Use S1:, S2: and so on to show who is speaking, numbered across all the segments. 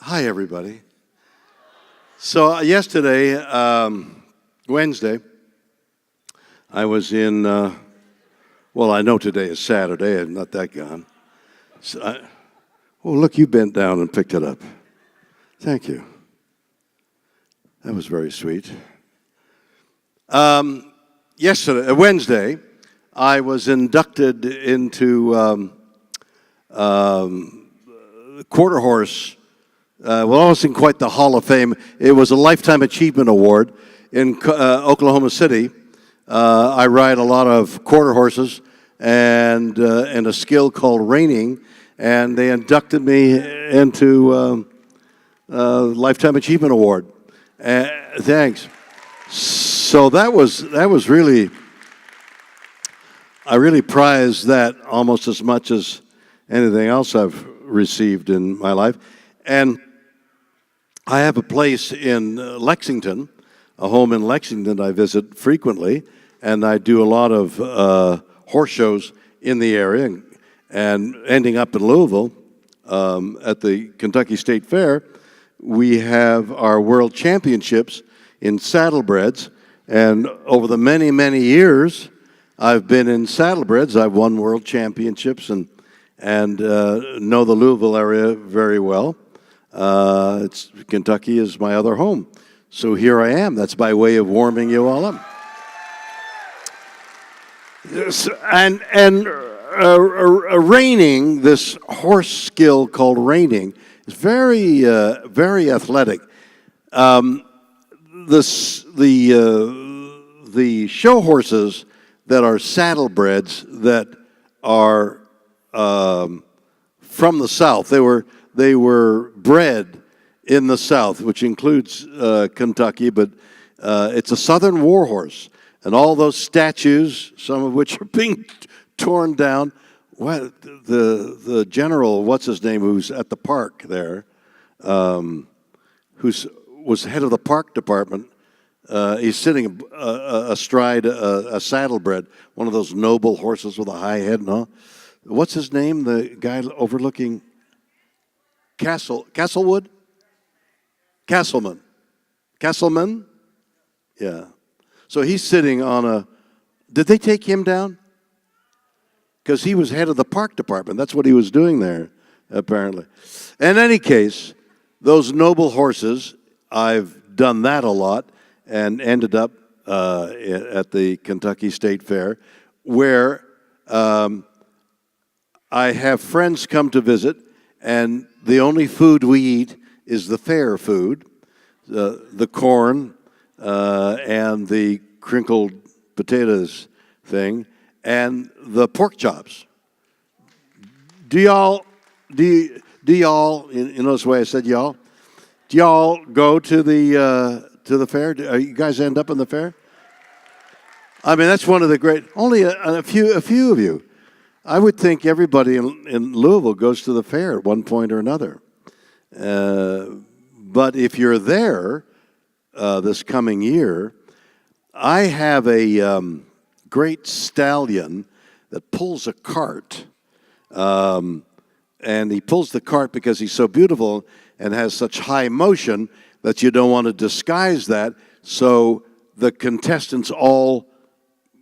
S1: Hi, everybody. So yesterday, Wednesday, I was in, well, I know today is Saturday. I'm not that gone. So oh, look, you bent down and picked it up. Thank you. That was very sweet. Yesterday, Wednesday, I was inducted into quarter horse. Well, I wasn't quite the Hall of Fame. It was a Lifetime Achievement Award in Oklahoma City. I ride a lot of quarter horses and a skill called reining, and they inducted me into Lifetime Achievement Award. Thanks. So that was really, I really prize that almost as much as anything else I've received in my life. And I have a place in Lexington, a home in Lexington I visit frequently, and I do a lot of horse shows in the area, and ending up in Louisville at the Kentucky State Fair, we have our world championships in saddlebreds, and over the many, many years I've been in saddlebreds. I've won world championships and know the Louisville area very well. Kentucky is my other home. So here I am. That's by way of warming you all up. Yes, and reining, this horse skill called reining, is very very athletic. The show horses that are saddlebreds that are from the South, they were bred in the South, which includes Kentucky, but it's a Southern war horse. And all those statues, some of which are being torn down. What the general, what's his name, who's at the park there, was head of the park department, he's sitting astride a saddlebred, one of those noble horses with a high head and all. What's his name, the guy overlooking Castleman? Yeah. So he's sitting on a, did they take him down? Because he was head of the park department. That's what he was doing there, apparently. In any case, those noble horses, I've done that a lot and ended up at the Kentucky State Fair, where I have friends come to visit, and the only food we eat is the fair food, the corn and the crinkled potatoes thing, and the pork chops. Do y'all, you notice the way I said y'all? Do y'all go to the fair? You guys end up in the fair? I mean, that's one of the great, only a few of you. I would think everybody in Louisville goes to the fair at one point or another. But if you're there this coming year, I have a great stallion that pulls a cart. And he pulls the cart because he's so beautiful and has such high motion that you don't want to disguise that. So the contestants all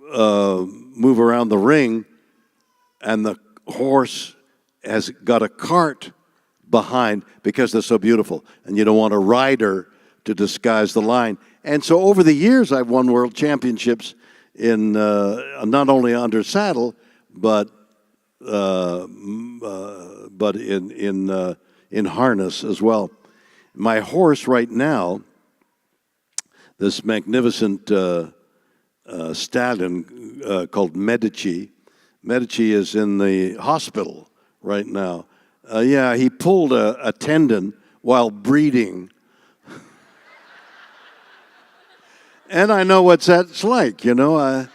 S1: move around the ring, and the horse has got a cart behind because they're so beautiful, and you don't want a rider to disguise the line. And so over the years, I've won world championships in not only under saddle, but in harness as well. My horse right now, this magnificent stallion called Medici. Medici is in the hospital right now. Yeah, he pulled a tendon while breeding. And I know what that's like, you know.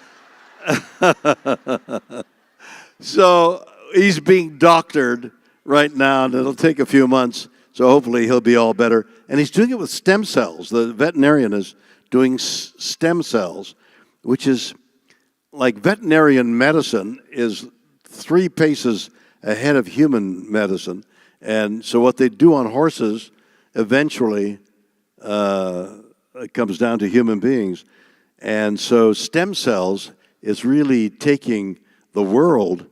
S1: So he's being doctored right now, and it'll take a few months, so hopefully he'll be all better. And he's doing it with stem cells. The veterinarian is doing stem cells, which is like veterinarian medicine is 3 paces ahead of human medicine. And so what they do on horses eventually it comes down to human beings. And so stem cells is really taking the world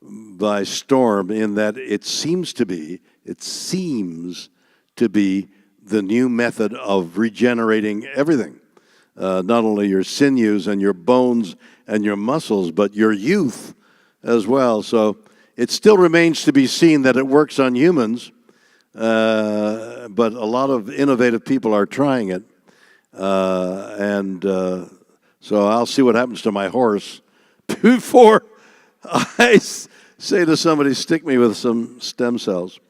S1: by storm in that it seems to be the new method of regenerating everything. Not only your sinews and your bones and your muscles, but your youth as well. So it still remains to be seen that it works on humans, but a lot of innovative people are trying it. So I'll see what happens to my horse before I say to somebody, stick me with some stem cells.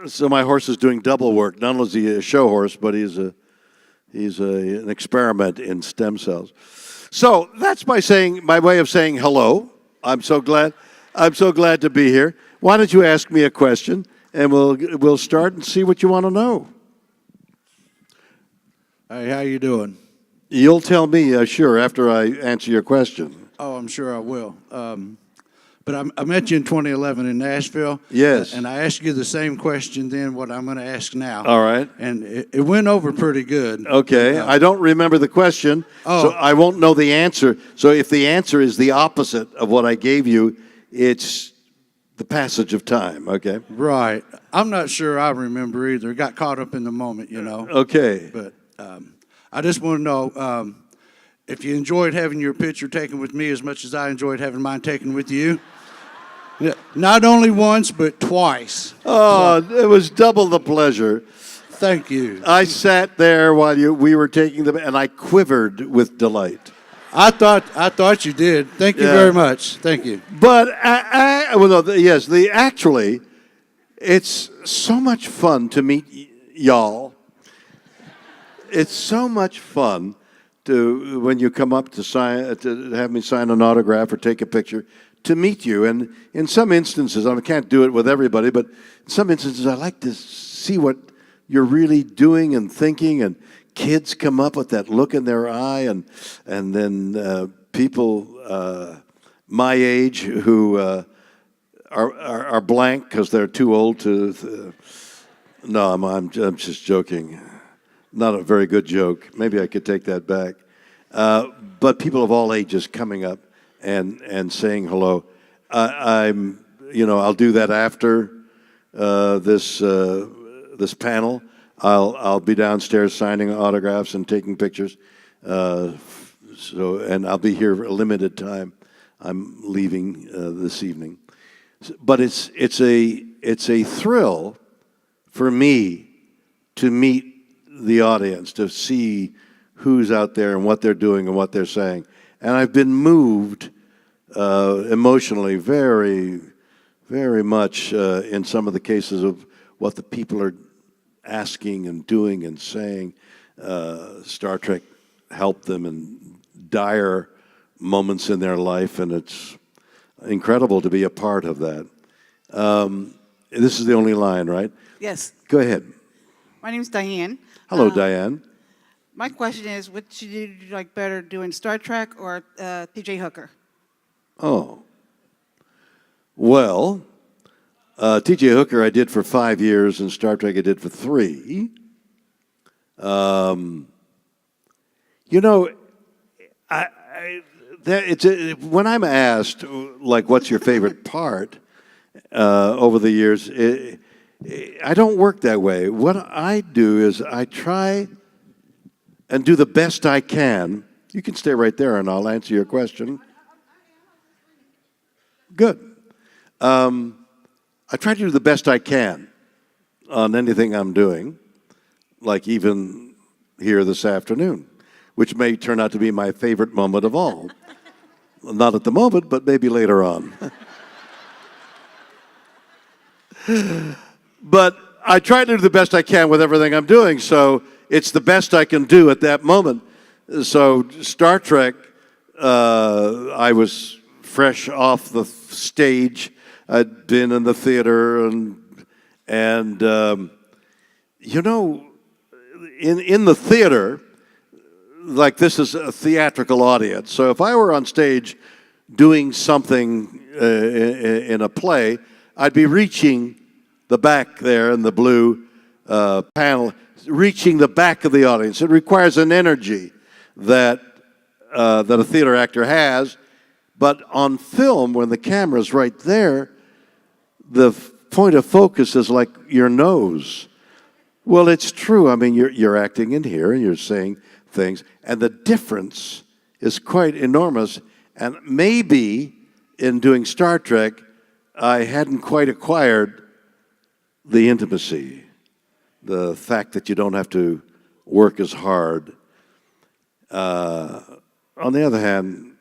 S1: So my horse is doing double work. Not only is he a show horse, but he's an experiment in stem cells. So that's my way of saying hello. I'm so glad to be here. Why don't you ask me a question, and we'll start and see what you want to know.
S2: Hey, how you doing?
S1: You'll tell me, sure, after I answer your question.
S2: Oh, I'm sure I will. But I met you in 2011 in Nashville.
S1: Yes.
S2: And I asked you the same question then what I'm going to ask now.
S1: All right.
S2: And it went over pretty good.
S1: Okay. I don't remember the question, so I won't know the answer. So if the answer is the opposite of what I gave you, it's the passage of time, okay?
S2: Right. I'm not sure I remember either. Got caught up in the moment,
S1: Okay.
S2: But I just want to know if you enjoyed having your picture taken with me as much as I enjoyed having mine taken with you. Not only once, but twice.
S1: Oh, it was double the pleasure.
S2: Thank you.
S1: I sat there while we were taking them, and I quivered with delight.
S2: I thought you did. Thank you very much. Thank you.
S1: But actually, it's so much fun to meet y'all. It's so much fun when you come up to have me sign an autograph or take a picture, to meet you. And in some instances, I can't do it with everybody, but in some instances, I like to see what you're really doing and thinking. And kids come up with that look in their eye, and then people my age who are blank because they're too old to. No, I'm just joking. Not a very good joke. Maybe I could take that back. But people of all ages coming up and saying hello. I'll do that after this panel. I'll be downstairs signing autographs and taking pictures. And I'll be here for a limited time. I'm leaving this evening. But it's a thrill for me to meet the audience, to see who's out there and what they're doing and what they're saying. And I've been moved emotionally very, very much in some of the cases of what the people are asking and doing and saying. Star Trek helped them in dire moments in their life, and it's incredible to be a part of that. This is the only line, right?
S3: Yes.
S1: Go ahead.
S3: My name's Diane.
S1: Hello, Diane.
S3: My question is, what do you like better, doing Star Trek or T.J. Hooker?
S1: Oh. Well, T.J. Hooker I did for 5 years, and Star Trek I did for 3. When I'm asked, like, what's your favorite part over the years, I don't work that way. What I do is I try and do the best I can. You can stay right there, and I'll answer your question. Good. I try to do the best I can on anything I'm doing, like even here this afternoon, which may turn out to be my favorite moment of all. Not at the moment, but maybe later on. But I try to do the best I can with everything I'm doing, so it's the best I can do at that moment. So Star Trek, I was fresh off the stage. I'd been in the theater, and in the theater, like, this is a theatrical audience. So if I were on stage doing something in a play, I'd be reaching the back there in the blue panel, reaching the back of the audience. It requires an energy that a theater actor has, but on film, when the camera's right there, the point of focus is like your nose. Well, it's true. I mean, you're acting in here and you're saying things, and the difference is quite enormous. And maybe in doing Star Trek, I hadn't quite acquired the intimacy, the fact that you don't have to work as hard. On the other hand,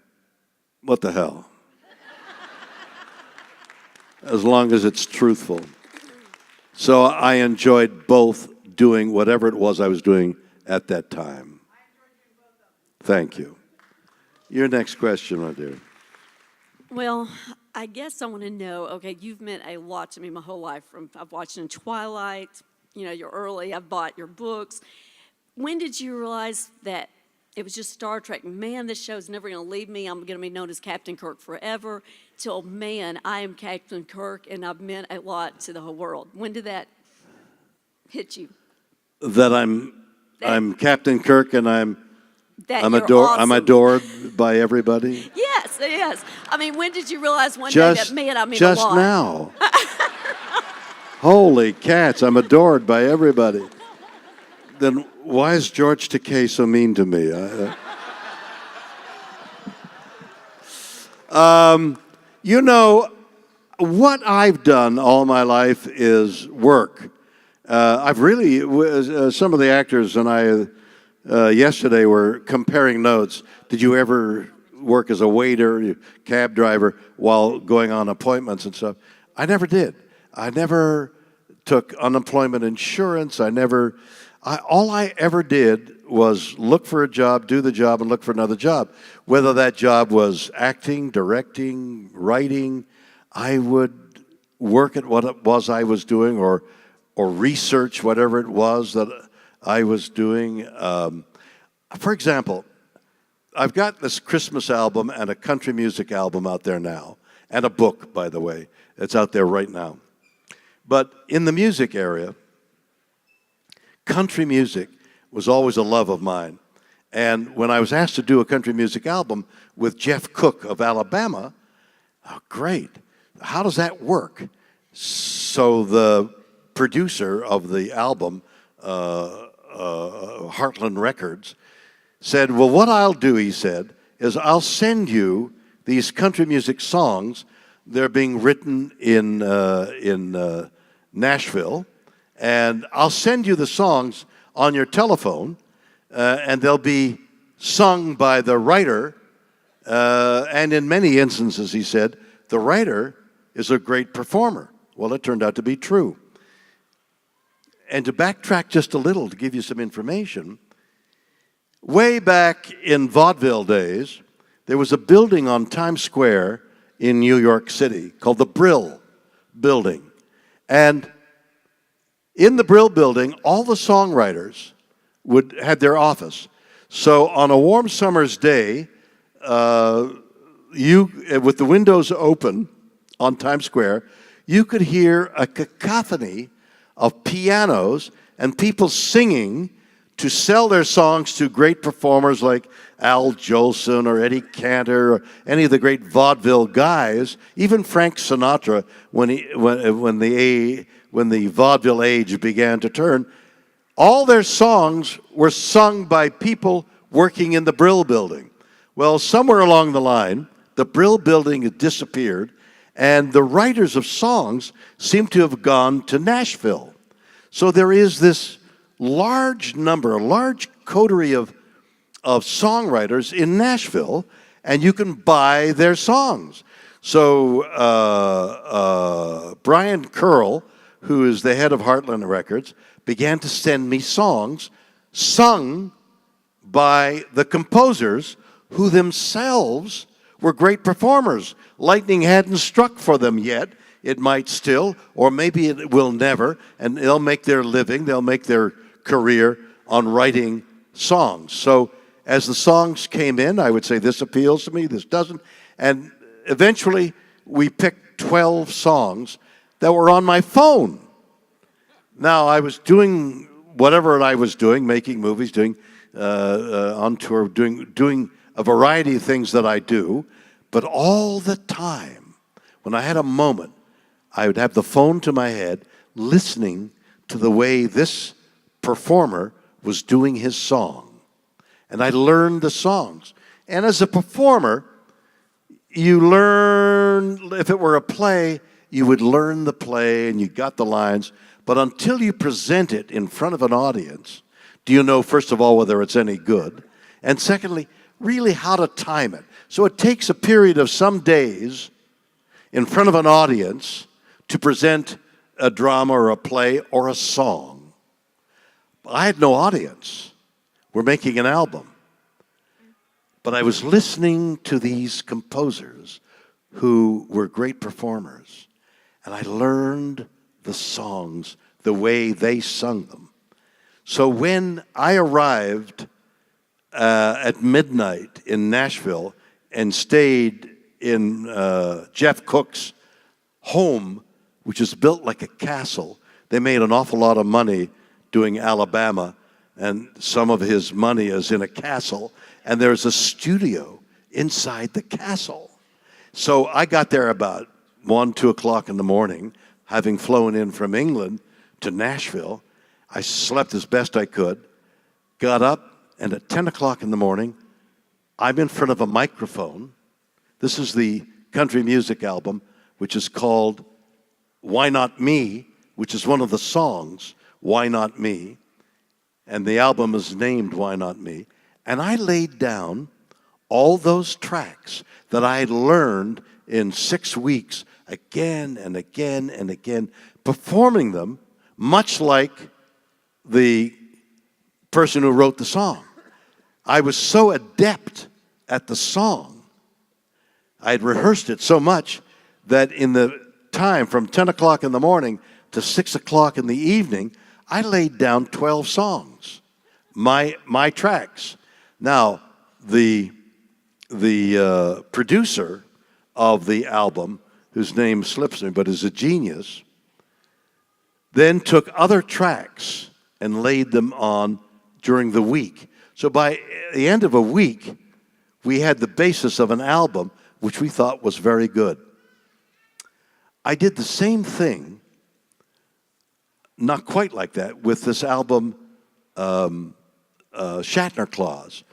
S1: what the hell? As long as it's truthful. So I enjoyed both doing whatever it was I was doing at that time. Thank you. Your next question, my dear.
S4: Well, I guess I want to know, okay, you've meant a lot to me my whole life. I've watched you in Twilight, you're early, I've bought your books. When did you realize that it was just Star Trek? Man, this show's never going to leave me. I'm going to be known as Captain Kirk forever. Till, man, I am Captain Kirk, and I've meant a lot to the whole world. When did that hit you?
S1: That I'm Captain Kirk and I'm
S4: awesome.
S1: adored by everybody.
S4: Yes. I mean, when did you realize one day that, man, I mean a lot?
S1: Just now. Holy cats, I'm adored by everybody. Then why is George Takei so mean to me? What I've done all my life is work. I've really, some of the actors and I yesterday were comparing notes. Did you ever work as a waiter, cab driver, while going on appointments and stuff? I never did. I never took unemployment insurance. All I ever did was look for a job, do the job, and look for another job. Whether that job was acting, directing, writing, I would work at what it was I was doing or research whatever it was that I was doing. For example, I've got this Christmas album and a country music album out there now, and a book, by the way. It's out there right now. But in the music area, country music was always a love of mine. And when I was asked to do a country music album with Jeff Cook of Alabama, great. How does that work? So the producer of the album, Heartland Records, said, well, what I'll do, he said, is I'll send you these country music songs. They're being written in Nashville, and I'll send you the songs on your telephone, and they'll be sung by the writer, and in many instances, he said, the writer is a great performer. Well, it turned out to be true. And to backtrack just a little, to give you some information, way back in vaudeville days, there was a building on Times Square in New York City called the Brill Building. And in the Brill Building, all the songwriters had their office. So on a warm summer's day, with the windows open on Times Square, you could hear a cacophony of pianos and people singing to sell their songs to great performers like Al Jolson or Eddie Cantor or any of the great vaudeville guys. Even Frank Sinatra, when the vaudeville age began to turn, all their songs were sung by people working in the Brill Building. Well, somewhere along the line, the Brill Building had disappeared, and the writers of songs seem to have gone to Nashville. So there is this large coterie of songwriters in Nashville, and you can buy their songs. So Brian Curl, who is the head of Heartland Records, began to send me songs sung by the composers who themselves were great performers. Lightning hadn't struck for them yet. It might still, or maybe it will never, and they'll make their living, they'll make their career on writing songs. So as the songs came in, I would say, this appeals to me, this doesn't. And eventually, we picked 12 songs that were on my phone. Now, I was doing whatever I was doing, making movies, doing on tour, doing a variety of things that I do, but all the time, when I had a moment, I would have the phone to my head, listening to the way this performer was doing his song. And I learned the songs. And as a performer, you learn, if it were a play, you would learn the play and you got the lines. But until you present it in front of an audience, do you know, first of all, whether it's any good? And secondly, really how to time it. So it takes a period of some days in front of an audience to present a drama or a play or a song. I had no audience. We're making an album. But I was listening to these composers who were great performers. And I learned the songs the way they sung them. So when I arrived at midnight in Nashville and stayed in Jeff Cook's home, which is built like a castle, they made an awful lot of money doing Alabama, and some of his money is in a castle, and there's a studio inside the castle. So I got there about 1, 2 o'clock in the morning, having flown in from England to Nashville. I slept as best I could, got up, and at 10 o'clock in the morning, I'm in front of a microphone. This is the country music album, which is called Why Not Me, which is one of the songs, Why Not Me? And the album is named Why Not Me? And I laid down all those tracks that I had learned in 6 weeks again and again and again, performing them much like the person who wrote the song. I was so adept at the song. I had rehearsed it so much that in the time from 10 o'clock in the morning to 6 o'clock in the evening, I laid down 12 songs, my tracks. Now, the producer of the album, whose name slips me, but is a genius, then took other tracks and laid them on during the week. So by the end of a week, we had the basis of an album which we thought was very good. I did the same thing, not quite like that, with this album, Shatner Clause.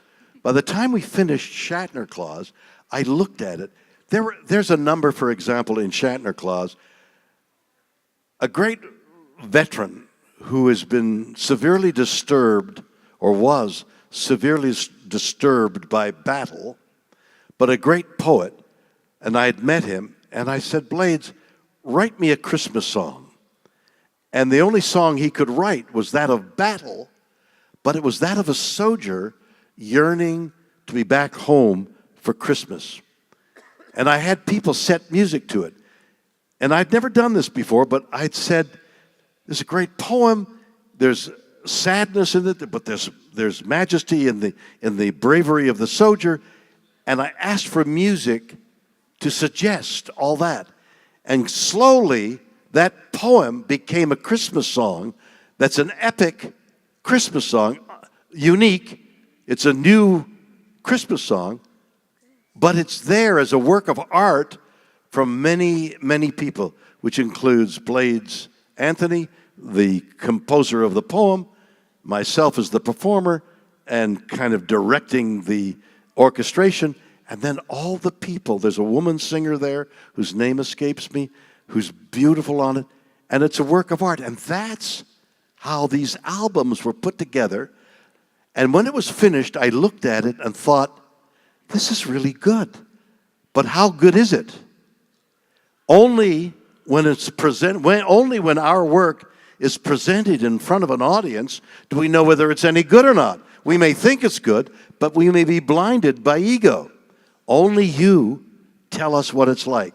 S1: By the time we finished Shatner Clause, I looked at it. There's a number, for example, in Shatner Clause. A great veteran who has been severely disturbed, or was severely disturbed by battle, but a great poet, and I had met him, and I said, Blades, write me a Christmas song. And the only song he could write was that of battle, but it was that of a soldier yearning to be back home for Christmas. And I had people set music to it. And I'd never done this before, but I'd said, there's a great poem, there's sadness in it, but there's majesty in the bravery of the soldier. And I asked for music to suggest all that. And slowly, that poem became a Christmas song that's an epic Christmas song, unique. It's a new Christmas song, but it's there as a work of art from many, many people, which includes Blades Anthony, the composer of the poem, myself as the performer, and kind of directing the orchestration, and then all the people. There's a woman singer there whose name escapes me, who's beautiful on it, and it's a work of art. And that's how these albums were put together. And when it was finished, I looked at it and thought, this is really good. But how good is it? Only when it's only when our work is presented in front of an audience do we know whether it's any good or not. We may think it's good, but we may be blinded by ego. Only you tell us what it's like.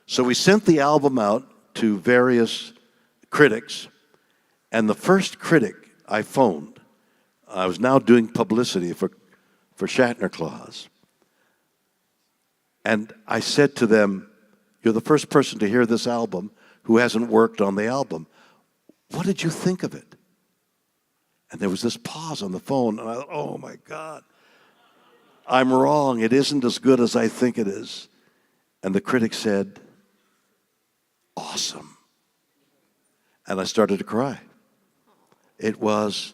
S1: So we sent the album out to various critics, and the first critic I phoned, I was now doing publicity for Shatner Clause, and I said to them, you're the first person to hear this album who hasn't worked on the album. what did you think of it? And there was this pause on the phone, and I thought, oh my God, I'm wrong. It isn't as good as I think it is. And the critic said, awesome. And I started to cry. It was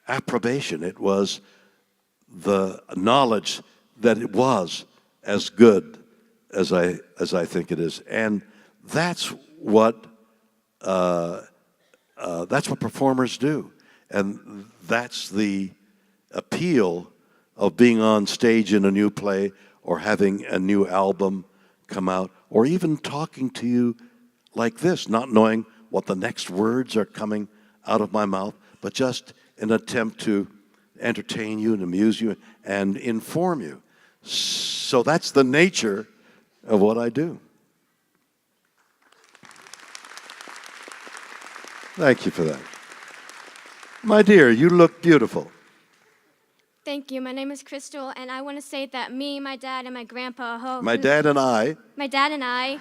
S1: approbation. It was the knowledge that it was as good as I think it is. And that's what performers do. And that's the appeal of being on stage in a new play, or having a new album come out, or even talking to you like this, not knowing what the next words are coming out of my mouth, but just an attempt to entertain you and amuse you and inform you. So that's the nature of what I do. Thank you for that. My dear, you look beautiful.
S5: Thank you. My name is Crystal, and I want to say that me, my dad, and my grandpa...
S1: My dad and I.
S5: My dad and I...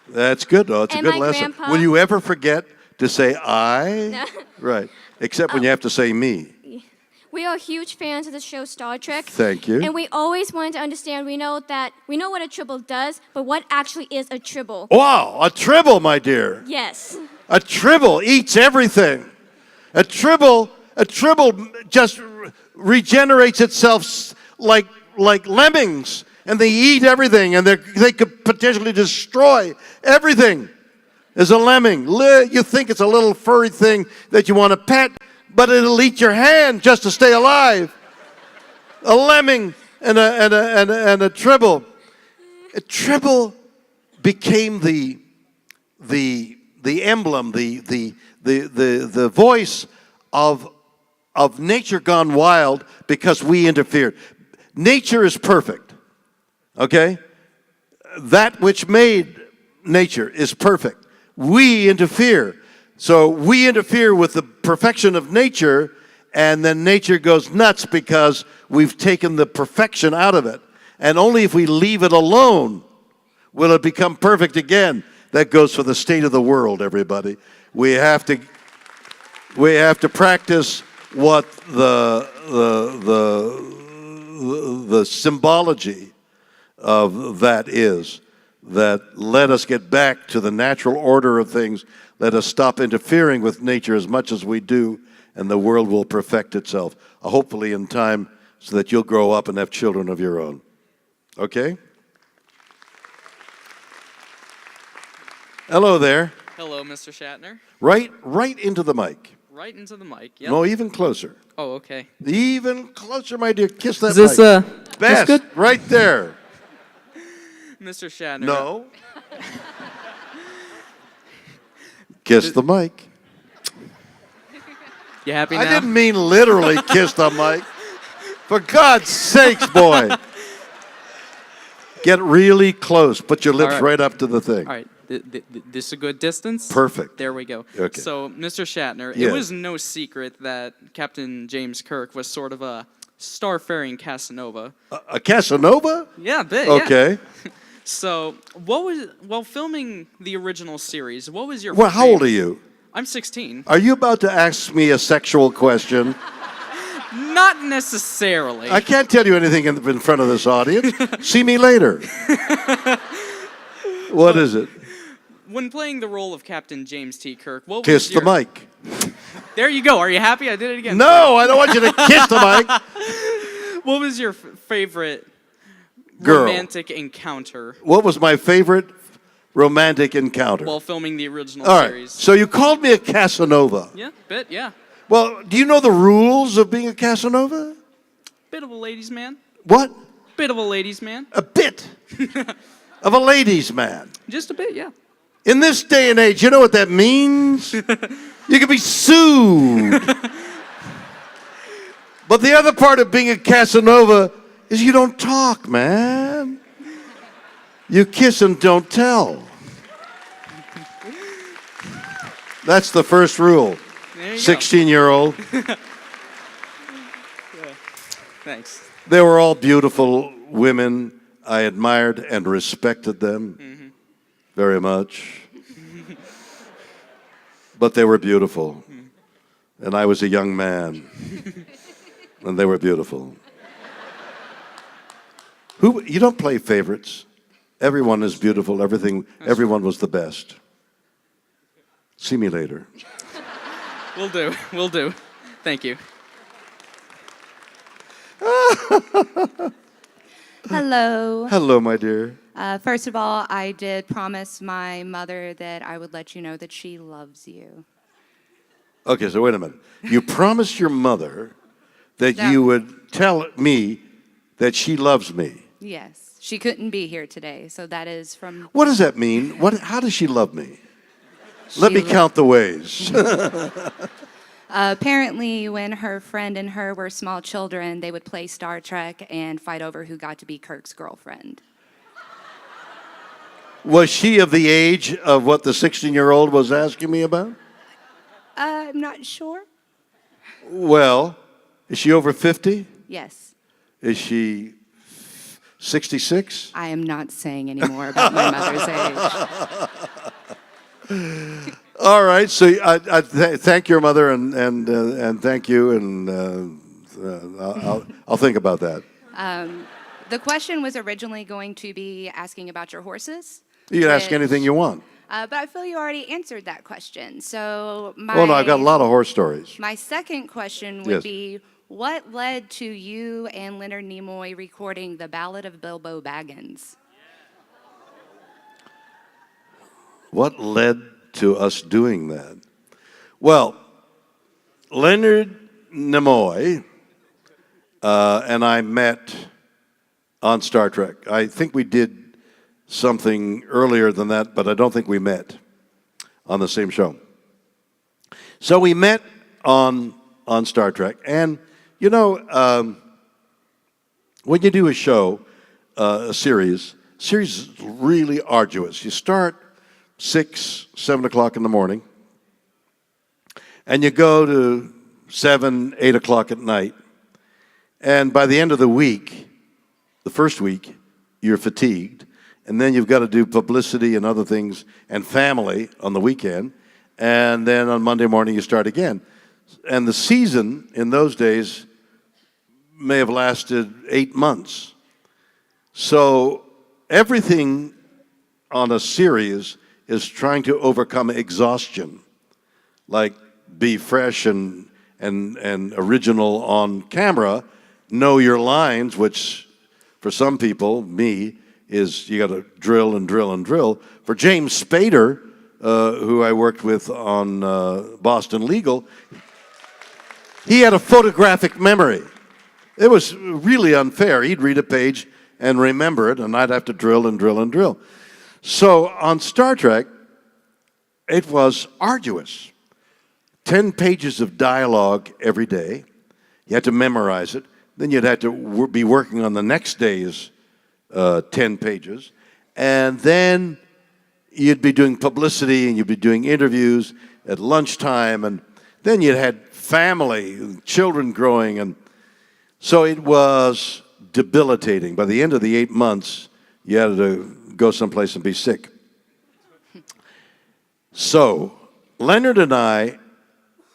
S1: That's good, though. It's a
S5: And
S1: good
S5: my
S1: lesson.
S5: grandpa.
S1: Will you ever forget to say I?
S5: No.
S1: Right. Except when you have to say me.
S5: We are huge fans of the show Star Trek.
S1: Thank you.
S5: And we always wanted to understand, we know what a tribble does, but what actually is a tribble?
S1: Wow, a tribble, my dear.
S5: Yes.
S1: A tribble eats everything. A tribble just regenerates itself like lemmings, and they eat everything, and they could potentially destroy everything. As a lemming, you think it's a little furry thing that you want to pet, but it'll eat your hand just to stay alive. A lemming and a tribble. A tribble became the emblem, the voice of nature gone wild because we interfered. Nature is perfect, okay? That which made nature is perfect. We interfere. So we interfere with the perfection of nature, and then nature goes nuts because we've taken the perfection out of it. And only if we leave it alone will it become perfect again. That goes for the state of the world, everybody. We have to practice what the symbology of that is, that let us get back to the natural order of things. Let us stop interfering with nature as much as we do, and the world will perfect itself, hopefully in time, so that you'll grow up and have children of your own. Okay? Hello there.
S6: Hello, Mr. Shatner.
S1: Right into the mic.
S6: Right into the mic. Yep.
S1: No, even closer.
S6: Oh, okay.
S1: Even closer, my dear. Kiss that
S6: Is this
S1: mic.
S6: this good?
S1: Right there.
S6: Mr. Shatner.
S1: No. Kiss the mic.
S6: You happy now?
S1: I didn't mean literally kiss the mic. For God's sakes, boy. Get really close. Put your lips right up to the thing.
S6: All right. This a good distance?
S1: Perfect.
S6: There we go.
S1: Okay.
S6: So, Mr. Shatner,
S1: Yes.
S6: it was no secret that Captain James Kirk was sort of a starfaring Casanova.
S1: A Casanova?
S6: Yeah, a bit.
S1: Okay.
S6: Yeah. So, while filming the original series, what was your
S1: Well, how old are you?
S6: I'm 16.
S1: Are you about to ask me a sexual question?
S6: Not necessarily.
S1: I can't tell you anything in front of this audience. See me later. What is it?
S6: When playing the role of Captain James T. Kirk, what
S1: Kiss
S6: was your...
S1: the mic.
S6: There you go. Are you happy? I did it again.
S1: No, I don't want you to kiss the mic.
S6: What was your favorite
S1: Girl.
S6: romantic encounter
S1: What was my favorite romantic encounter?
S6: while filming the original
S1: All right.
S6: series?
S1: So you called me a Casanova.
S6: Yeah, bit, yeah.
S1: Well, do you know the rules of being a Casanova?
S6: Bit of a ladies' man.
S1: What?
S6: Bit of a ladies' man.
S1: A bit of a ladies' man.
S6: Just a bit, yeah.
S1: In this day and age, you know what that means? You can be sued. But the other part of being a Casanova is you don't talk, man. You kiss and don't tell. That's the first rule.
S6: There you
S1: 16-year-old.
S6: go. Thanks.
S1: They were all beautiful women. I admired and respected them very much. but they were beautiful. And I was a young man, and they were beautiful. You don't play favorites. Everyone is beautiful. Everyone was the best. See me later.
S6: Will do. Will do. Thank you.
S7: Hello.
S1: Hello, my dear.
S7: First of all, I did promise my mother that I would let you know that she loves you.
S1: Okay, so wait a minute. You promised your mother that
S7: No.
S1: you would tell me that she loves me.
S7: Yes. She couldn't be here today, so that is from...
S1: What does that mean? How does she love me? Let me count the ways.
S7: Apparently, when her friend and her were small children, they would play Star Trek and fight over who got to be Kirk's girlfriend.
S1: Was she of the age of what the 16-year-old was asking me about?
S7: I'm not sure.
S1: Well, is she over 50?
S7: Yes.
S1: Is she 66?
S7: I am not saying any more about my mother's age.
S1: All right, so I thank your mother and thank you, and I'll think about that.
S7: The question was originally going to be asking about your horses.
S1: You can ask
S7: which-
S1: anything you want.
S7: But I feel you already answered that question. So
S1: Oh, no, I've got a lot of horse stories.
S7: My second question would
S1: Yes.
S7: be, what led to you and Leonard Nimoy recording The Ballad of Bilbo Baggins?
S1: What led to us doing that? Well, Leonard Nimoy and I met on Star Trek. I think we did something earlier than that, but I don't think we met on the same show. So we met on Star Trek, and you know, when you do a show, a series is really arduous. You start 6, 7 o'clock in the morning, and you go to 7, 8 o'clock at night, and by the end of the week, the first week, you're fatigued, and then you've got to do publicity and other things and family on the weekend, and then on Monday morning you start again. And the season in those days may have lasted 8 months. So everything on a series is trying to overcome exhaustion, like be fresh and original on camera, know your lines, which for some people, me, is you got to drill and drill and drill. For James Spader, who I worked with on Boston Legal, he had a photographic memory. It was really unfair. He'd read a page and remember it, and I'd have to drill and drill and drill. So on Star Trek, it was arduous. 10 pages of dialogue every day. You had to memorize it. Then you'd have to be working on the next day's 10 pages. And then you'd be doing publicity and you'd be doing interviews at lunchtime. And then you had family, children growing. And so it was debilitating. By the end of the 8 months, you had to go someplace and be sick. So Leonard and I,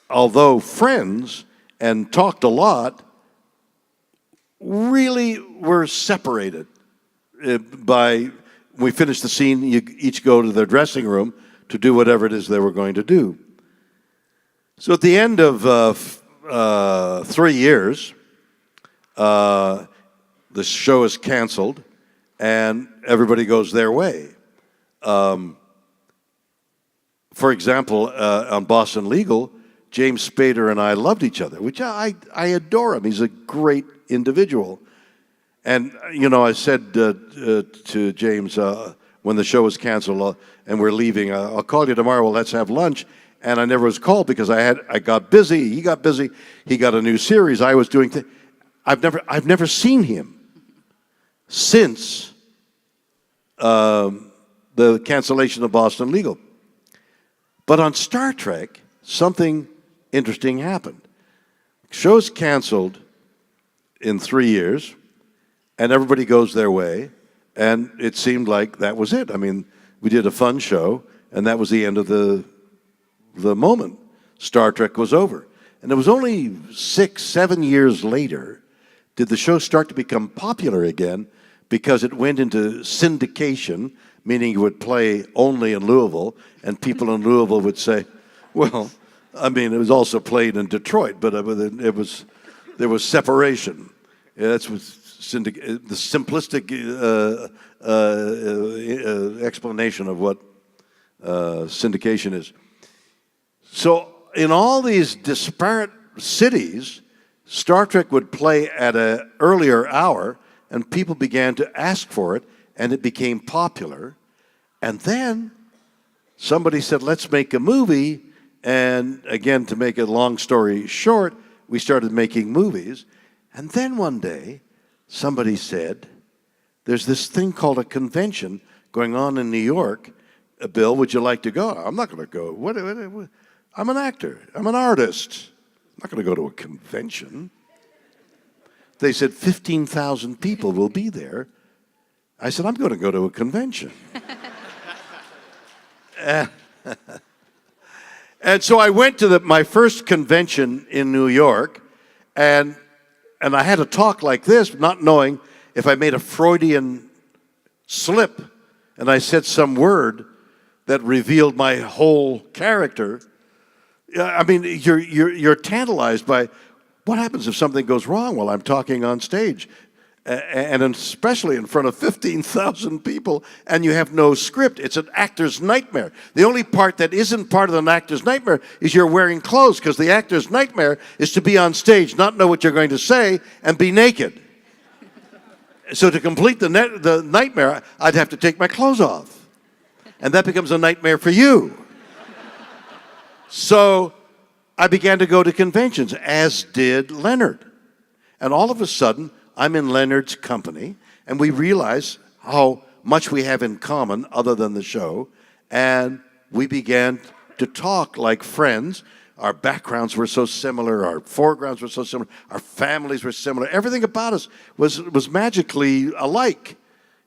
S1: although friends and talked a lot, really were separated we finished the scene, you each go to their dressing room to do whatever it is they were going to do. So at the end of 3 years, the show is canceled and everybody goes their way. For example, on Boston Legal, James Spader and I loved each other, which I adore him. He's a great individual. And, you know, I said to James when the show was canceled and we're leaving, I'll call you tomorrow, well, let's have lunch. And I never was called because I got busy, he got busy, he got a new series, I was doing things. I've never seen him since the cancellation of Boston Legal. But on Star Trek, something interesting happened. Show's canceled in 3 years, and everybody goes their way, and it seemed like that was it. I mean, we did a fun show, and that was the end of the the moment Star Trek was over. And it was only 6, 7 years later did the show start to become popular again because it went into syndication, meaning it would play only in Louisville, and people in Louisville would say, well, I mean, it was also played in Detroit, but there was separation. Yeah, that's what the simplistic explanation of what syndication is. So in all these disparate cities, Star Trek would play at an earlier hour, and people began to ask for it, and it became popular. And then somebody said, let's make a movie. And again, to make a long story short, we started making movies. And then one day, somebody said, there's this thing called a convention going on in New York. Bill, would you like to go? I'm not going to go. What? I'm an actor. I'm an artist. I'm not going to go to a convention. They said 15,000 people will be there. I said, I'm going to go to a convention. And so I went to my first convention in New York, and I had a talk like this, not knowing if I made a Freudian slip and I said some word that revealed my whole character. I mean, you're tantalized by what happens if something goes wrong while I'm talking on stage, and especially in front of 15,000 people, and you have no script. It's an actor's nightmare. The only part that isn't part of an actor's nightmare is you're wearing clothes, because the actor's nightmare is to be on stage, not know what you're going to say, and be naked. So to complete the nightmare, I'd have to take my clothes off. And that becomes a nightmare for you. So I began to go to conventions, as did Leonard. And all of a sudden, I'm in Leonard's company, and we realize how much we have in common other than the show, and we began to talk like friends. Our backgrounds were so similar, our foregrounds were so similar, our families were similar. Everything about us was magically alike,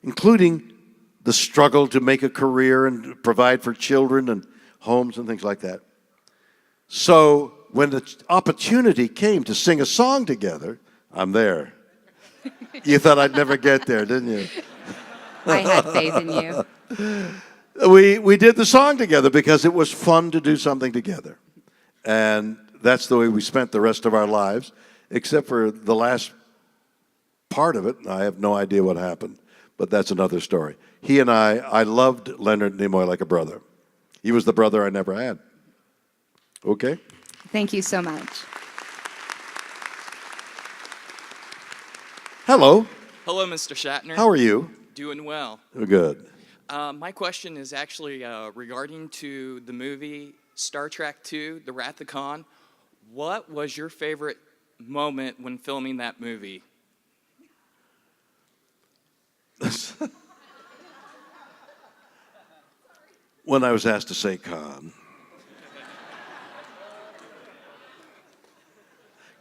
S1: including the struggle to make a career and provide for children and homes and things like that. So when the opportunity came to sing a song together, I'm there. You thought I'd never get there, didn't you?
S7: I had faith in you.
S1: We did the song together because it was fun to do something together. And that's the way we spent the rest of our lives, except for the last part of it. I have no idea what happened, but that's another story. He and I loved Leonard Nimoy like a brother. He was the brother I never had. Okay?
S7: Thank you so much.
S1: Hello.
S8: Hello, Mr. Shatner.
S1: How are you?
S8: Doing well.
S1: Good.
S8: My question is actually regarding to the movie Star Trek II, The Wrath of Khan. What was your favorite moment when filming that movie?
S1: When I was asked to say Khan.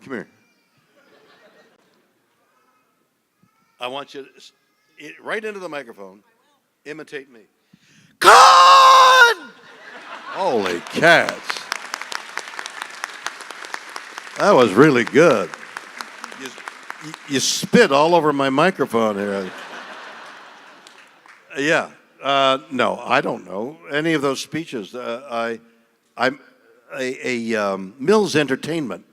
S1: Come here. I want you to, right into the microphone, imitate me. Khan! Holy cats. That was really good. You spit all over my microphone here. Yeah. No, I don't know any of those speeches. I'm Mills Entertainment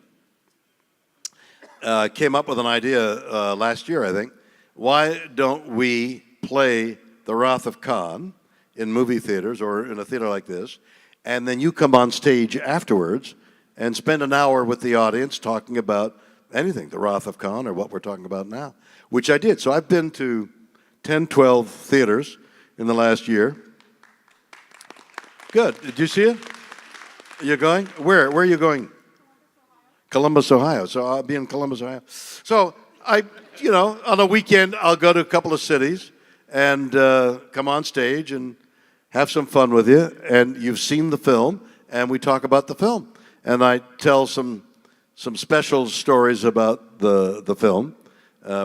S1: came up with an idea last year, I think. Why don't we play The Wrath of Khan in movie theaters or in a theater like this, and then you come on stage afterwards and spend an hour with the audience talking about anything, The Wrath of Khan or what we're talking about now, which I did. So I've been to 10, 12 theaters in the last year. Good. Did you see it? You're going? Where are you going? Columbus, Ohio. So I'll be in Columbus, Ohio. So on a weekend, I'll go to a couple of cities and come on stage and have some fun with you. And you've seen the film, and we talk about the film. And I tell some special stories about the film,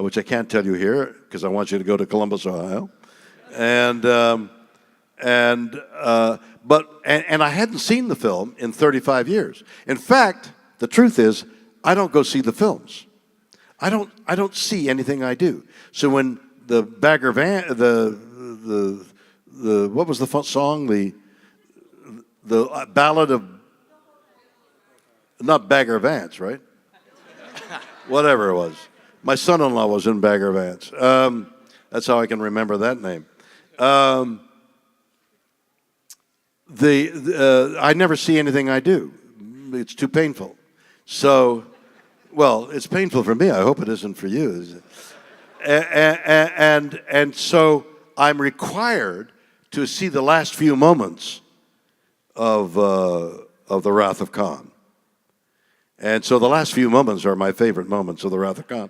S1: which I can't tell you here because I want you to go to Columbus, Ohio. and I hadn't seen the film in 35 years. In fact, the truth is, I don't go see the films. I don't see anything I do. So when the Bagger Van, the what was the song? The Ballad of, not Bagger Vance, right? Whatever it was. My son-in-law was in Bagger Vance. That's how I can remember that name. I never see anything I do. It's too painful. So, well, it's painful for me. I hope it isn't for you. Is it? And so I'm required to see the last few moments of the Wrath of Khan. And so the last few moments are my favorite moments of the Wrath of Khan,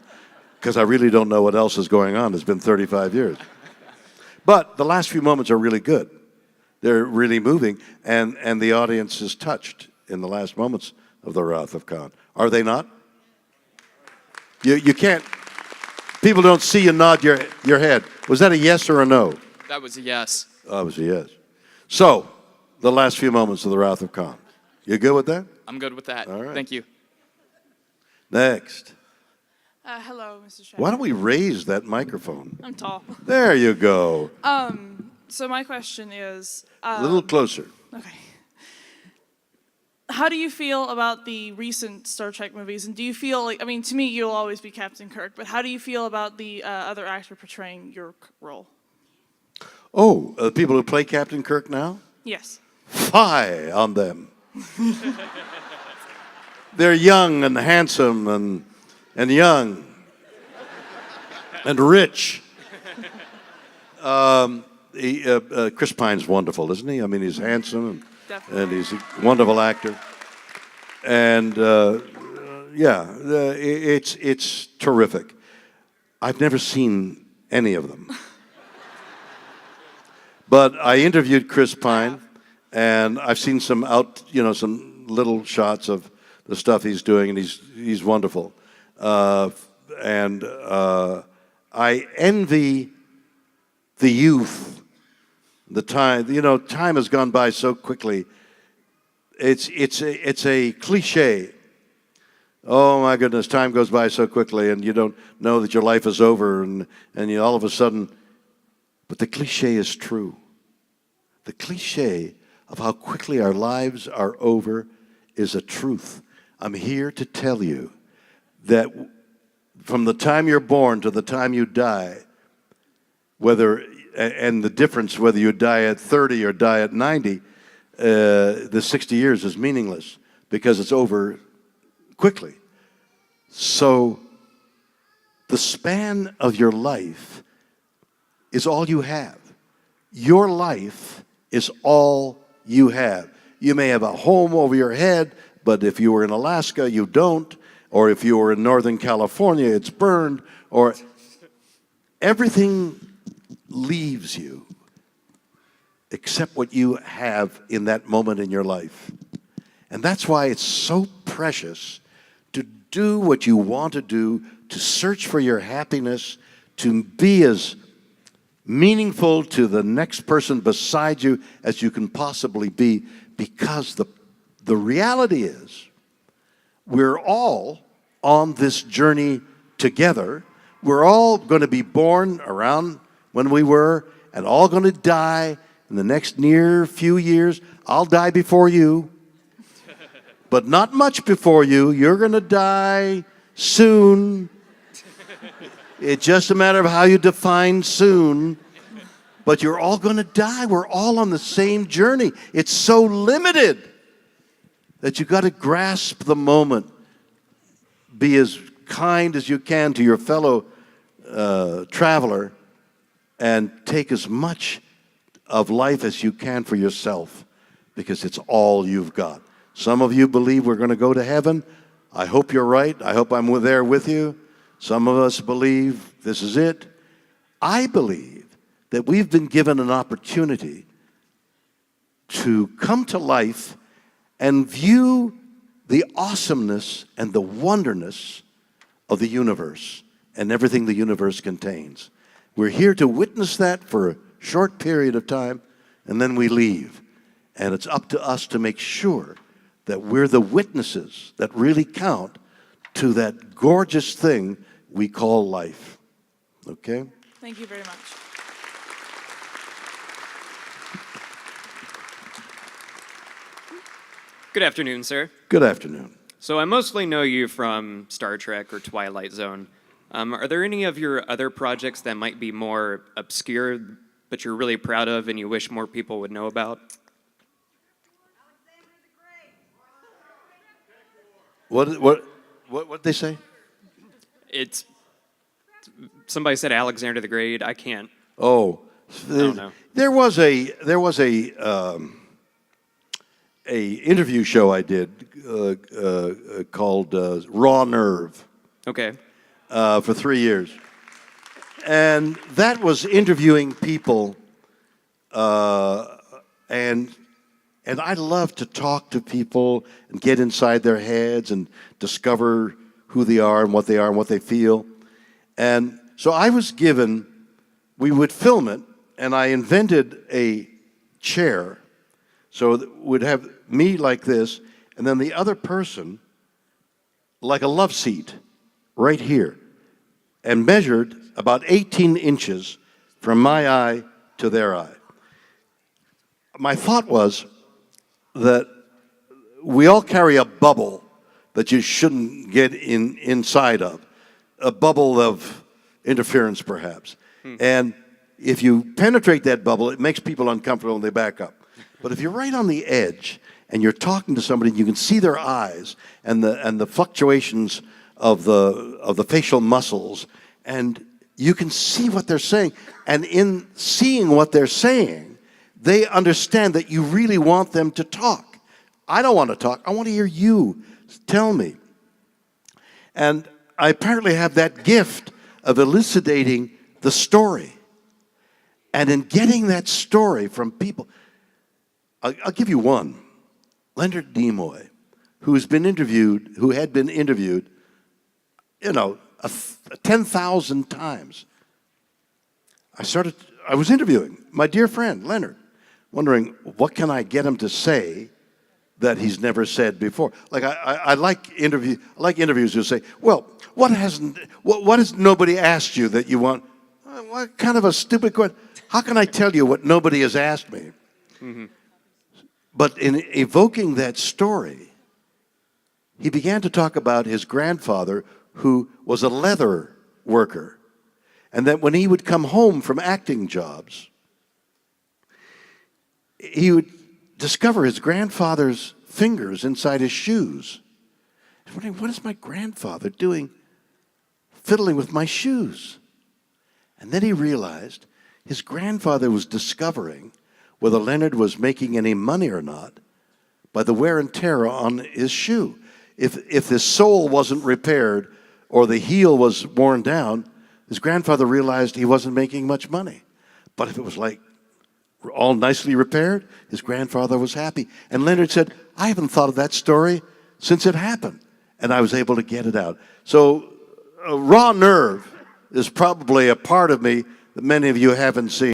S1: because I really don't know what else is going on. It's been 35 years. But the last few moments are really good. They're really moving, and the audience is touched in the last moments of the Wrath of Khan. Are they not? You can't, people don't see you nod your head. Was that a yes or a no?
S8: That was a yes.
S1: Oh, it was a yes. So, the last few moments of the Wrath of Khan. You good with that?
S8: I'm good with that.
S1: All right.
S8: Thank you.
S1: Next.
S9: Hello, Mr. Shatner.
S1: Why don't we raise that microphone?
S9: I'm tall.
S1: There you go.
S9: So my question is...
S1: A little closer.
S9: Okay. How do you feel about the recent Star Trek movies? And do you feel like, I mean, to me, you'll always be Captain Kirk, but how do you feel about the other actor portraying your role?
S1: Oh, the people who play Captain Kirk now?
S9: Yes.
S1: Fie on them. They're young and handsome and young and rich. Chris Pine's wonderful, isn't he? I mean, he's handsome and he's a wonderful actor. And it's terrific. I've never seen any of them. But I interviewed Chris Pine, and I've seen some some little shots of the stuff he's doing, and he's wonderful. I envy the youth, the time. Time has gone by so quickly. It's a cliche. Oh my goodness, time goes by so quickly, and you don't know that your life is over, and you all of a sudden. But the cliche is true. The cliche of how quickly our lives are over is a truth. I'm here to tell you that from the time you're born to the time you die, and the difference whether you die at 30 or die at 90, the 60 years is meaningless because it's over quickly. So the span of your life is all you have. Your life is all you have. You may have a home over your head, but if you were in Alaska, you don't. Or if you were in Northern California, it's burned. Or everything leaves you except what you have in that moment in your life. And that's why it's so precious to do what you want to do, to search for your happiness, to be as meaningful to the next person beside you as you can possibly be, because the reality is we're all on this journey together. We're all going to be born around when we were, and all going to die in the next near few years. I'll die before you, but not much before you. You're going to die soon. It's just a matter of how you define soon. But you're all going to die. We're all on the same journey. It's so limited that you got to grasp the moment. Be as kind as you can to your fellow traveler, and take as much of life as you can for yourself, because it's all you've got. Some of you believe we're going to go to heaven. I hope you're right. I hope I'm there with you. Some of us believe this is it. I believe that we've been given an opportunity to come to life and view the awesomeness and the wonderness of the universe and everything the universe contains. We're here to witness that for a short period of time, and then we leave. And it's up to us to make sure that we're the witnesses that really count to that gorgeous thing we call life. Okay?
S9: Thank you very much.
S10: Good afternoon, sir.
S1: Good afternoon.
S10: So I mostly know you from Star Trek or Twilight Zone. Are there any of your other projects that might be more obscure, but you're really proud of and you wish more people would know about?
S1: What they say?
S10: It's somebody said Alexander the Great. I can't.
S1: Oh,
S10: I don't know.
S1: There was a interview show I did called Raw Nerve
S10: Okay.
S1: for 3 years, and that was interviewing people, and I love to talk to people and get inside their heads and discover who they are and what they feel. And so I was given, we would film it, and I invented a chair. So we'd have me like this, and then the other person like a love seat right here, and measured about 18 inches from my eye to their eye. My thought was that we all carry a bubble that you shouldn't get inside of, a bubble of interference perhaps. And if you penetrate that bubble, it makes people uncomfortable and they back up. But if you're right on the edge and you're talking to somebody and you can see their eyes and the fluctuations of the facial muscles, and you can see what they're saying, and in seeing what they're saying, they understand that you really want them to talk. I don't want to talk. I want to hear you tell me. And I apparently have that gift of elucidating the story. And in getting that story from people, I'll give you one. Leonard Nimoy, who had been interviewed, 10,000 times. I was interviewing my dear friend, Leonard, wondering, what can I get him to say that he's never said before? Like I like interviews who say, well, what has nobody asked you that you want? What kind of a stupid question? How can I tell you what nobody has asked me? Mm-hmm. But in evoking that story, he began to talk about his grandfather, who was a leather worker, and that when he would come home from acting jobs, he would discover his grandfather's fingers inside his shoes. He's wondering, what is my grandfather doing fiddling with my shoes? And then he realized his grandfather was discovering whether Leonard was making any money or not by the wear and tear on his shoe. If the sole wasn't repaired or the heel was worn down, his grandfather realized he wasn't making much money. But if it was like all nicely repaired, his grandfather was happy. And Leonard said, I haven't thought of that story since it happened. And I was able to get it out. So Raw Nerve is probably a part of me that many of you haven't seen.